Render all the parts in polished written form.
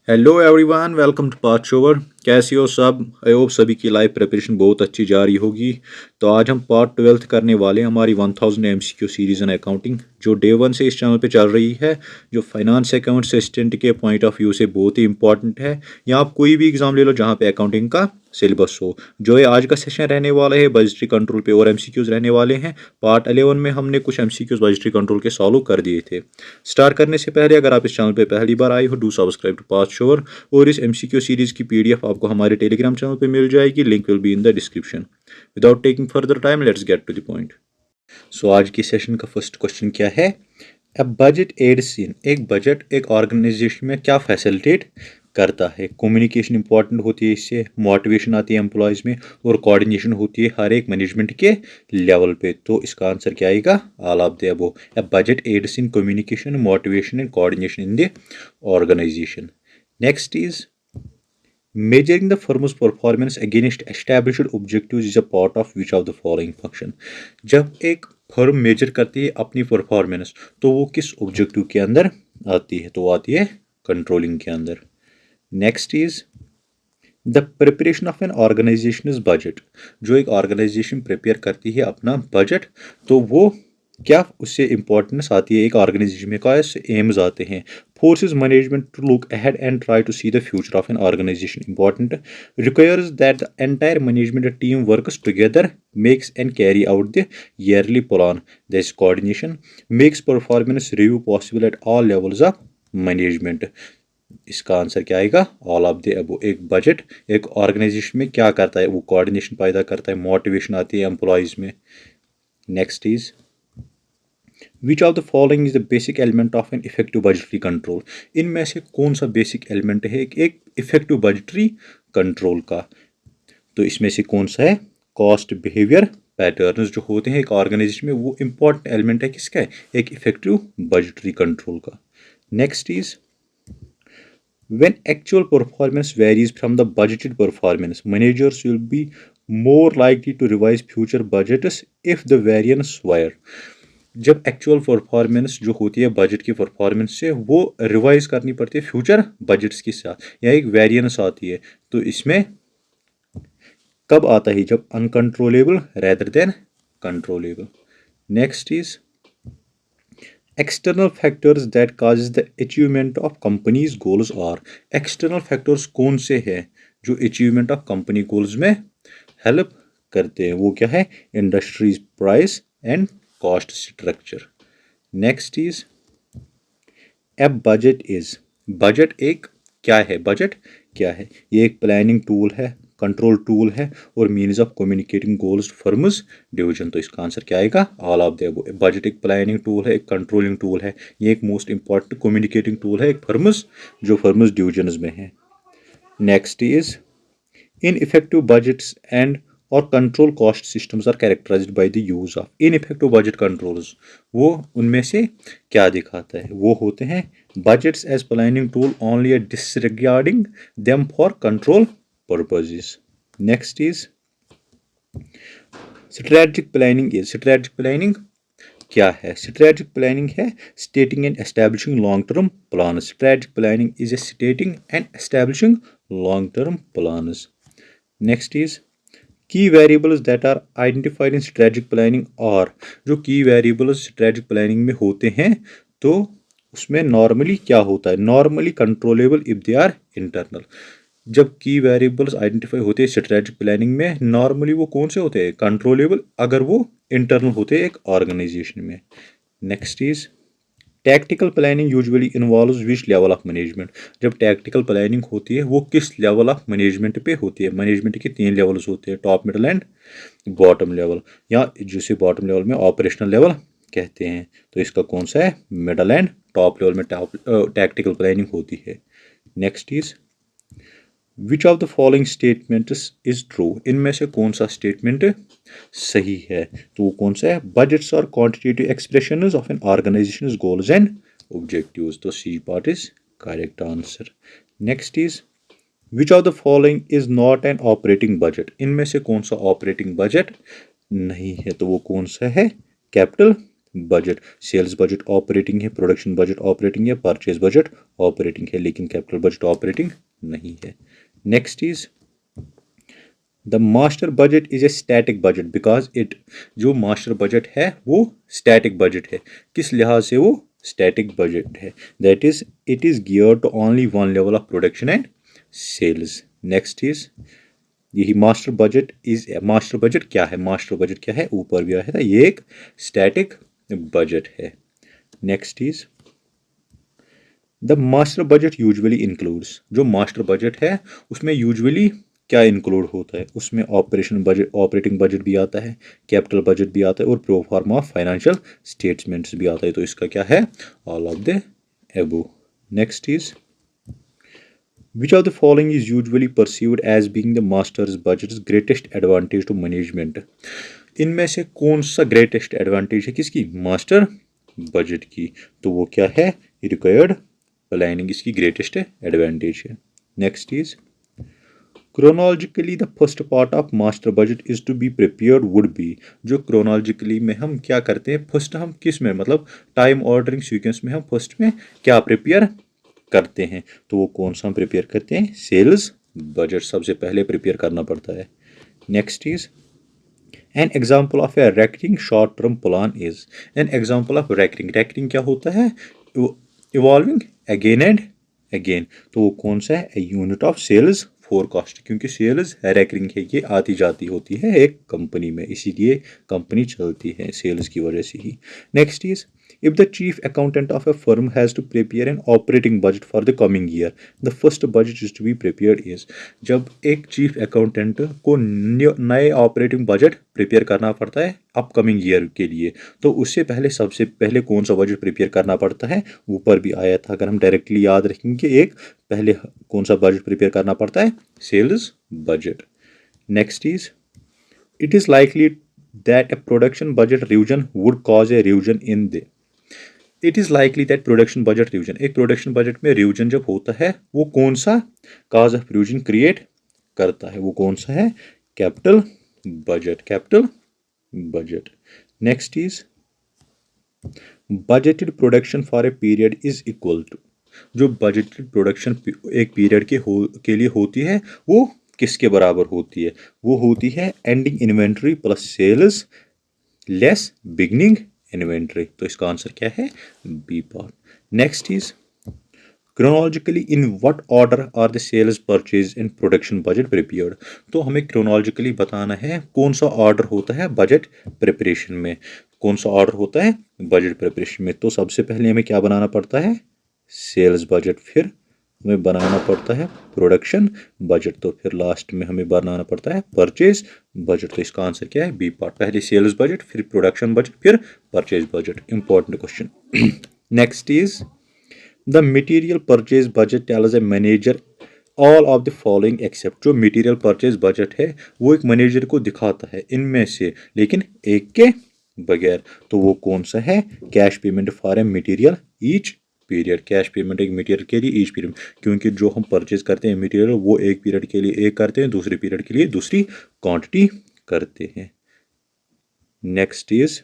Hello everyone, welcome to path shower. कैसी हो सब? आई होप सभी की लाइफ प्रिपरेशन बहुत अच्छी जा रही होगी। तो आज हम पार्ट 12 करने वाले हैं हमारी 1000 MCQ सीरीज इन अकाउंटिंग, जो डे वन से इस चैनल पे चल रही है, जो फाइनेंस अकाउंट असिस्टेंट के पॉइंट ऑफ व्यू से बहुत ही इंपॉर्टेंट है। या आप कोई भी एग्जाम ले लो जहाँ पे अकाउंटिंग का सिलेबस हो। जो ये आज का सेशन रहने वाला है बजटरी कंट्रोल पे और MCQs रहने वाले हैं। पार्ट 11 में हमने कुछ MCQs बजटरी कंट्रोल के सॉल्व कर दिए थे। स्टार्ट करने से पहले अगर आप इस चैनल पे पहली बार आए हो, डू सब्सक्राइब टू पार्थ शोवर। और इस MCQ सीरीज की PDF आपको हमारे टेलीग्राम चैनल पे मिल जाएगी, link will be in the description. Without taking further time, let's get to the point. So आज की सेशन का फर्स्ट क्वेश्चन क्या है? अ बजट एड्स इन, एक बजट एक ऑर्गेनाइजेशन में क्या फैसिलिटेट करता है? कम्युनिकेशन इंपॉर्टेंट होती है, इससे मोटिवेशन आती है एम्प्लॉयज़ में, और कोऑर्डिनेशन होती है हर एक मैनेजमेंट के लेवल पे। तो इसका आंसर क्या आएगा? All of the above. A budget aids in communication, motivation and coordination in the organisation. Next is measuring the firm's performance against established objectives is a part of which of the following function? जब एक firm major करती है अपनी performance, तो वो किस objective के अंदर आती है? तो वो आती है कंट्रोलिंग के अंदर। Next is the preparation of an organisation is budget. जो एक ऑर्गेनाइजेशन प्रिपेयर करती है अपना बजट, तो वो क्या उससे इंपॉर्टेंस आती है? एक ऑर्गेनाइजेशन में क्या एम्स आते हैं? Forces management to look ahead and try to see the future of an organisation. Important requires that the entire management team works together, makes and carry out the yearly plan. This coordination makes performance review possible at all levels of management. इसका answer क्या आएगा? All of the above. एक budget एक organisation में क्या करता है? वो कोऑर्डिनेशन पैदा करता है, मोटिवेशन आती है एम्प्लॉयज में। Next is which of the following is the basic element of an effective budgetary control? इनमें से कौन सा बेसिक एलिमेंट है एक इफेक्टिव बजटरी कंट्रोल का? तो इसमें से कौन सा है? कॉस्ट बिहेवियर पैटर्न्स जो होते हैं एक ऑर्गेनाइजेशन में, वो इंपॉर्टेंट एलिमेंट है किसका है? एक इफेक्टिव बजटरी कंट्रोल का। Next is when actual performance varies from the budgeted performance, managers will be more likely to revise future budgets if the variance were। जब एक्चुअल परफॉर्मेंस जो होती है बजट की परफॉर्मेंस से, वो रिवाइज करनी पड़ती है फ्यूचर बजट्स के साथ, या एक वेरिएंस आती है। तो इसमें कब आता है? जब uncontrollable rather than controllable. Next is external factors that causes the achievement of companies goals are. External factors कौन से हैं जो अचीवमेंट ऑफ कंपनी गोल्स में हेल्प करते हैं? वो क्या है? Industries price and cost structure. Next is a budget is, budget एक क्या है? बजट क्या है? ये एक प्लानिंग टूल है, कंट्रोल टूल है, और means of communicating goals firms division. तो इसका आंसर क्या आएगा? All of the above. Budget एक प्लानिंग टूल है, एक कंट्रोलिंग टूल है, ये एक मोस्ट इंपॉर्टेंट कम्युनिकेटिंग टूल है एक फर्म्स जो फर्म्स डिवीजन में है। Next is ineffective budgets and और control cost systems are characterised by the use of ineffective budget controls. वो उनमें से क्या दिखाता है? वो होते हैं budgets as planning tool only disregarding them for control purposes. Next is strategic planning is, strategic planning क्या है? स्ट्रेटजिक प्लानिंग है stating and establishing long term plan. Strategic planning is a stating and establishing long term plans. Next is key variables that are identified in strategic planning और, जो की variables strategic planning में होते हैं, तो उसमें normally क्या होता है? Normally controllable if they are internal. जब की वेरिएबल्स आइडेंटिफाई होते हैं स्ट्रेटजिक प्लानिंग में, नॉर्मली वो कौन से होते हैं? कंट्रोलेबल, अगर वो इंटरनल होते हैं एक ऑर्गेनाइजेशन में। Next is tactical planning usually involves which level of management. जब टैक्टिकल प्लानिंग होती है वो किस लेवल ऑफ मैनेजमेंट पे होती है? मैनेजमेंट के 3 लेवल्स होते हैं, top, middle and bottom level, या जिसे बॉटम लेवल में ऑपरेशनल लेवल कहते हैं। तो इसका कौन सा है? मिडल एंड टॉप लेवल में टैक्टिकल प्लानिंग होती है। Next is which of the following statements is true? इनमें से कौन सा स्टेटमेंट सही है? तो वो कौन सा है? बजट्स और quantitative expressions of an organisations goals and objectives. तो C part is correct answer. Next is which of the following is not an operating budget? इनमें से कौन सा ऑपरेटिंग बजट नहीं है? तो वो कौन सा है? Capital budget. Sales budget operating है, प्रोडक्शन बजट ऑपरेटिंग है, परचेज बजट ऑपरेटिंग है, लेकिन कैपिटल बजट ऑपरेटिंग नहीं है। Next is the master budget is a static budget because it, जो मास्टर बजट है वो स्टैटिक बजट है। किस लिहाज से वो स्टैटिक बजट है? दैट इज इट इज गियर to only one level of production and sales. Next is यही master budget is, master budget क्या है? मास्टर बजट क्या है? ऊपर भी आया था, ये एक स्टैटिक बजट है। Next is the master budget usually includes, जो मास्टर बजट है उसमें यूजुअली क्या इंक्लूड होता है? उसमें ऑपरेशन बजट, ऑपरेटिंग बजट भी आता है, कैपिटल बजट भी आता है और प्रो फॉर्मा ऑफ फाइनेंशियल स्टेटमेंट्स भी आता है। तो इसका क्या है? ऑल ऑफ द एबो। Next is which of the following is usually perceived as being the master's budget's greatest advantage to management? इनमें से कौन सा ग्रेटेस्ट एडवांटेज है किसकी? मास्टर बजट की। तो वो क्या है? रिक्वायर्ड प्लानिंग इसकी ग्रेटेस्ट एडवांटेज है। Next is chronologically the first part of master budget is to be prepared would be, जो क्रोनोलॉजिकली में हम क्या करते हैं, फर्स्ट हम किस में, मतलब टाइम ऑर्डरिंग सीक्वेंस में हम फर्स्ट में क्या प्रिपेयर करते हैं? तो वो कौन सा हम प्रिपेयर करते हैं? सेल्स बजट सबसे पहले प्रिपेयर करना पड़ता है। Next is an example of A recurring short term plan is, an example of recurring, recurring क्या होता है? Evolving again and again. तो वो कौन सा है? यूनिट ऑफ सेल्स फोरकास्ट, क्योंकि सेल्स रेकरिंग है, ये आती जाती होती है एक कंपनी में, इसीलिए कंपनी चलती है सेल्स की वजह से ही। Next is if the chief accountant of a firm has to prepare an operating budget for the coming year, the first budget is to be prepared is, जब एक चीफ अकाउंटेंट को नए ऑपरेटिंग बजट प्रिपेयर करना पड़ता है upcoming year के लिए, तो उससे पहले सबसे पहले कौन सा बजट प्रिपेयर करना पड़ता है? ऊपर भी आया था, अगर हम डायरेक्टली याद रखेंगे, एक पहले कौन सा बजट प्रिपेयर करना पड़ता है? Sales budget. Next is it is likely that a production budget revision would cause a revision in the, it is likely that production budget revision, एक प्रोडक्शन बजट में रिविजन जब होता है वो कौन सा काज ऑफ रिविजन क्रिएट करता है? वो कौन सा है? Capital budget, capital budget. Next is budgeted production for a period is equal to, जो बजटेड प्रोडक्शन एक पीरियड के लिए होती है वो किसके बराबर होती है? वो होती है ending inventory plus sales less beginning inventory. तो इसका आंसर क्या है? B part. Next is chronologically in what order are the sales purchase and production budget prepared. तो हमें क्रोनोलॉजिकली बताना है कौन सा ऑर्डर होता है बजट प्रिपरेशन में, कौन सा ऑर्डर होता है बजट प्रिपरेशन में। तो सबसे पहले हमें क्या बनाना पड़ता है? सेल्स बजट, फिर हमें बनाना पड़ता है प्रोडक्शन बजट, तो फिर लास्ट में हमें बनाना पड़ता है परचेज बजट। तो इसका आंसर क्या है? B part. पहले सेल्स बजट, फिर प्रोडक्शन बजट, फिर purchase budget. Important question. Next is the material purchase budget tells a manager all of the following except, जो मटेरियल परचेज बजट है वो एक मैनेजर को दिखाता है इनमें से लेकिन एक के बगैर। तो वो कौन सा है? Cash payment for a material each period, cash payment एक मटेरियल के लिए ईच पीरियड, क्योंकि जो हम परचेज करते हैं मटेरियल वो एक पीरियड के लिए एक करते हैं, दूसरे पीरियड के लिए दूसरी क्वांटिटी करते हैं। Next is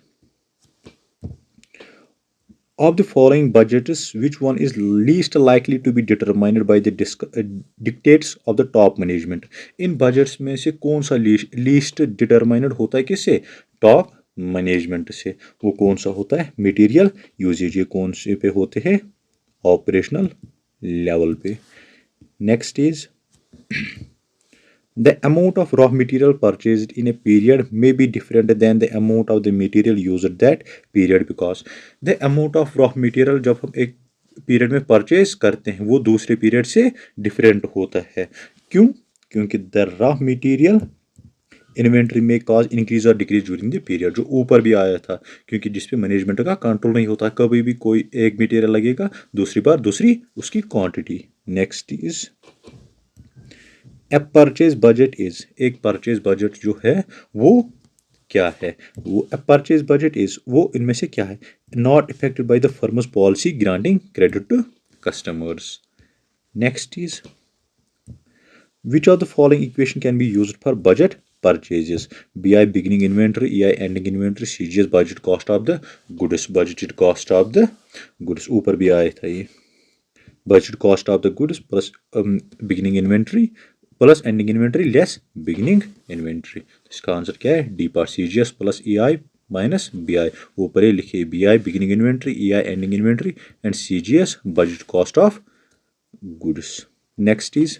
of the following budgets which one is least likely to be determined by the dictates of the top management? In budgets में से कौन सा लीस्ट डिटरमाइंड होता है? किससे? टॉप मैनेजमेंट से। वो कौन सा होता है? Material usages. ये कौन से पे होते हैं? ऑपरेशनल लेवल पे। Next is the amount of raw material purchased in a period may be different than the amount of the material used that period because the amount of raw material जब हम एक period में purchase करते हैं वो दूसरे period से different होता है। क्यों? क्योंकि द रॉ मटेरियल इन्वेंट्री में कॉज इंक्रीज और डिक्रीज ड्यूरिंग द पीरियड, जो ऊपर भी आया था, क्योंकि जिसपे मैनेजमेंट का कंट्रोल नहीं होता, कभी भी कोई एक मटेरियल लगेगा, दूसरी बार दूसरी उसकी quantity. Next is A purchase budget is, एक परचेज बजट जो है वो क्या है? वो ए परचेज बजट इज, वो इनमें से क्या है? Not affected by the firm's policy granting credit to customers. Next is which of the following equation can be used for budget purchases. BI beginning inventory, EI ending inventory, CGS budget cost of the goods. Budgeted cost of the goods. ऊपर भी आया था ये. Budget cost of the goods plus beginning inventory plus ending inventory less beginning inventory. इसका answer क्या है? D part. CGS plus EI minus BI. ऊपर ये लिखिए BI beginning inventory, EI ending inventory and CGS budget cost of goods. Next is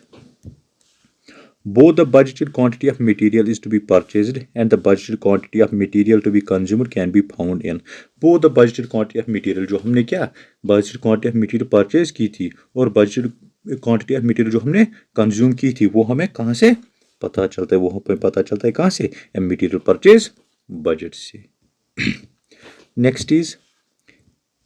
both the budgeted quantity of material is to be purchased and the budgeted quantity of material to be consumed can be found in both the budgeted quantity of material. जो हमने क्या budgeted quantity of material purchase की थी और budgeted quantity of material जो हमने consume की थी वो हमें कहाँ से पता चलता है? वो हमें पता चलता है कहाँ से? Material purchase budget से. Next is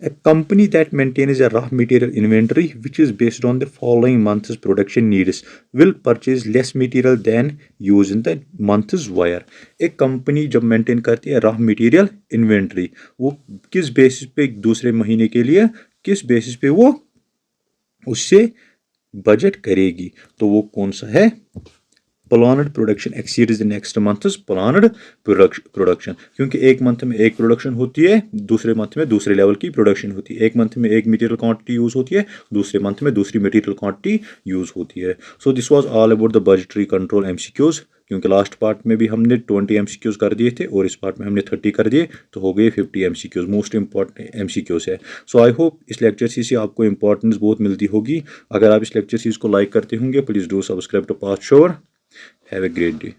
a company that maintains a raw material inventory which is based on the following month's production needs will purchase less material than used in the month's wire. एक company जब maintain करती है raw material inventory, वो किस basis पे दूसरे महीने के लिए किस बेसिस पे वो उससे बजट करेगी? तो वो कौन सा है? Planned production exceeds the next months planned production. क्योंकि एक मंथ में एक प्रोडक्शन होती है, दूसरे मंथ में दूसरे लेवल की प्रोडक्शन होती है. एक मंथ में एक मटेरियल क्वांटिटी यूज होती है, दूसरे मंथ में दूसरी मटेरियल क्वांटिटी यूज होती है. So this was all about the budgetary control MCQs. क्योंकि लास्ट पार्ट में भी हमने 20 एमसीक्यूज कर दिए थे और इस पार्ट में हमने 30 कर दिए, तो हो गए 50 एमसीक्यूज. मोस्ट इंपॉर्टेंट एमसीक्यूज है. सो आई होप इस लेक्चर सीरीज से आपको इंपॉर्टेंस बहुत मिलती होगी. अगर आप इस लेक्चर सीरीज को लाइक करते होंगे, please do subscribe to path shower. Have a great day.